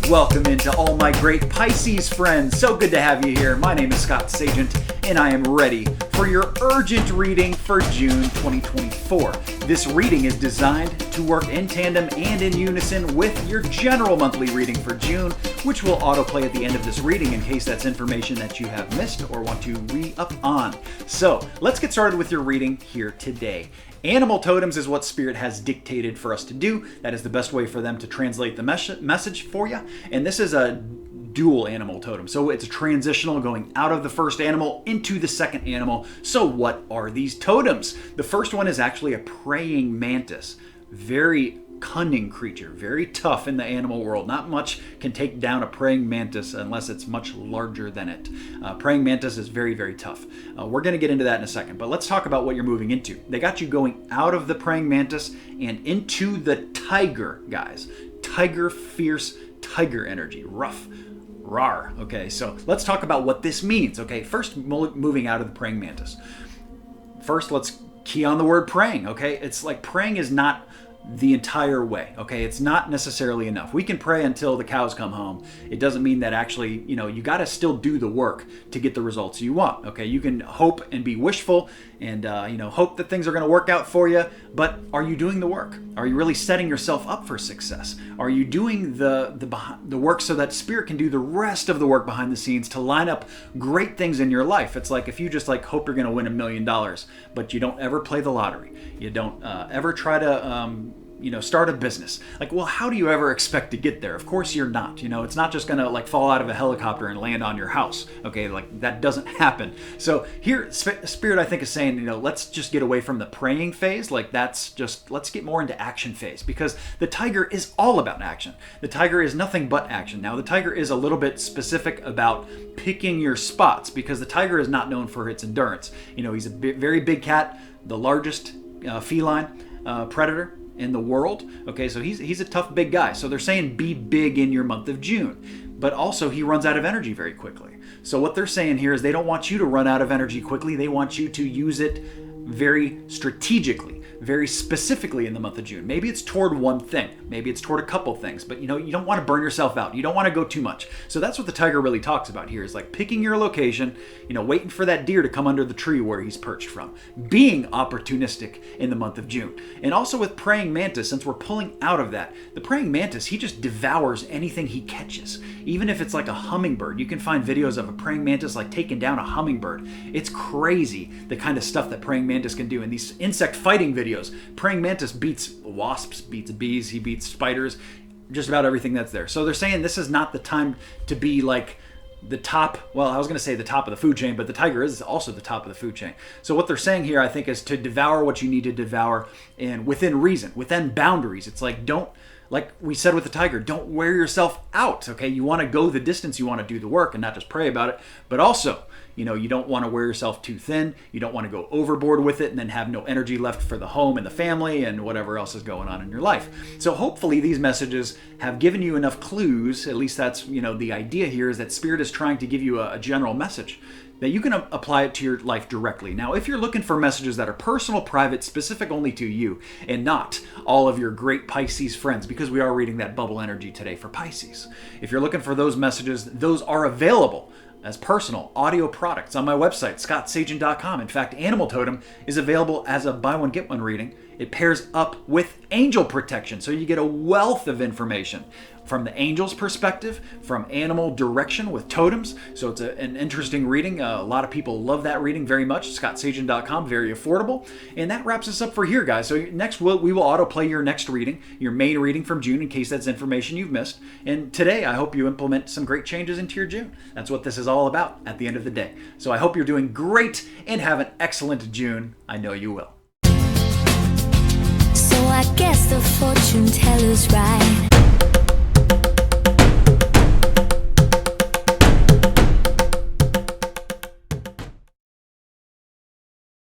Welcome into all my great Pisces friends. So good to have you here. My name is Scott Sagent, and I am ready for your urgent reading for June 2024. This reading is designed to work in tandem and in unison with your general monthly reading for June, which will autoplay at the end of this reading in case that's information that you have missed or want to re-up on. So let's get started with your reading here today. Animal totems is what Spirit has dictated for us to do. That is the best way for them to translate the message for you. And this is a dual animal totem. So it's transitional, going out of the first animal into the second animal. So what are these totems? The first one is actually a praying mantis. Very cunning creature, very tough in the animal world. Not much can take down a praying mantis unless it's much larger than it. Praying mantis is very, very tough. We're going to get into that in a second, but let's talk about what you're moving into. They got you going out of the praying mantis and into the tiger, guys. Tiger, fierce tiger energy, rough. Rawr. Okay, so let's talk about what this means. Okay, first moving out of the praying mantis. First, let's key on the word praying. Okay, it's like praying is not the entire way. Okay, it's not necessarily enough. We can pray until the cows come home. It doesn't mean that actually, you got to still do the work to get the results you want. Okay, you can hope and be wishful and hope that things are going to work out for you, but are you doing the work? Are you really setting yourself up for success? Are you doing the work so that Spirit can do the rest of the work behind the scenes to line up great things in your life? It's like if you just hope you're going to win $1 million, but you don't ever play the lottery. You don't ever try to start a business. Well, how do you ever expect to get there? Of course you're not. It's not just gonna fall out of a helicopter and land on your house. Okay, that doesn't happen. So here, Spirit, I think, is saying, let's just get away from the praying phase. Let's get more into action phase, because the tiger is all about action. The tiger is nothing but action. Now, the tiger is a little bit specific about picking your spots, because the tiger is not known for its endurance. He's a very big cat, the largest feline predator in the world. Okay, so he's a tough big guy. So they're saying be big in your month of June, but also he runs out of energy very quickly. So what they're saying here is they don't want you to run out of energy quickly. They want you to use it very strategically, very specifically in the month of June. Maybe it's toward one thing, maybe it's toward a couple things, but you don't want to burn yourself out. You don't want to go too much. So that's what the tiger really talks about here, is picking your location, waiting for that deer to come under the tree where he's perched from, being opportunistic in the month of June. And also with praying mantis, since we're pulling out of that, the praying mantis, he just devours anything he catches. Even if it's a hummingbird, you can find videos of a praying mantis taking down a hummingbird. It's crazy the kind of stuff that praying mantis can do. In these insect fighting videos, praying mantis beats wasps, beats bees, he beats spiders, just about everything that's there. So they're saying this is not the time to be the top, I was going to say the top of the food chain, but the tiger is also the top of the food chain. So what they're saying here, I think, is to devour what you need to devour, and within reason, within boundaries. It's don't, like we said with the tiger, don't wear yourself out, okay? You want to go the distance, you want to do the work and not just pray about it, but also, you don't want to wear yourself too thin. You don't want to go overboard with it and then have no energy left for the home and the family and whatever else is going on in your life. So hopefully these messages have given you enough clues, at least that's, the idea here is that Spirit is trying to give you a general message that you can apply it to your life directly. Now, if you're looking for messages that are personal, private, specific only to you, and not all of your great Pisces friends, because we are reading that bubble energy today for Pisces. If you're looking for those messages, those are available as personal audio products on my website, scottsagent.com. In fact, Animal Totem is available as a buy one, get one reading. It pairs up with angel protection, so you get a wealth of information from the angel's perspective, from animal direction with totems. So it's an interesting reading. A lot of people love that reading very much. scottsagent.com, very affordable. And that wraps us up for here, guys. So next we will autoplay your next reading, your main reading from June, in case that's information you've missed. And today, I hope you implement some great changes into your June. That's what this is all about at the end of the day. So I hope you're doing great and have an excellent June. I know you will. So I guess the fortune teller's right.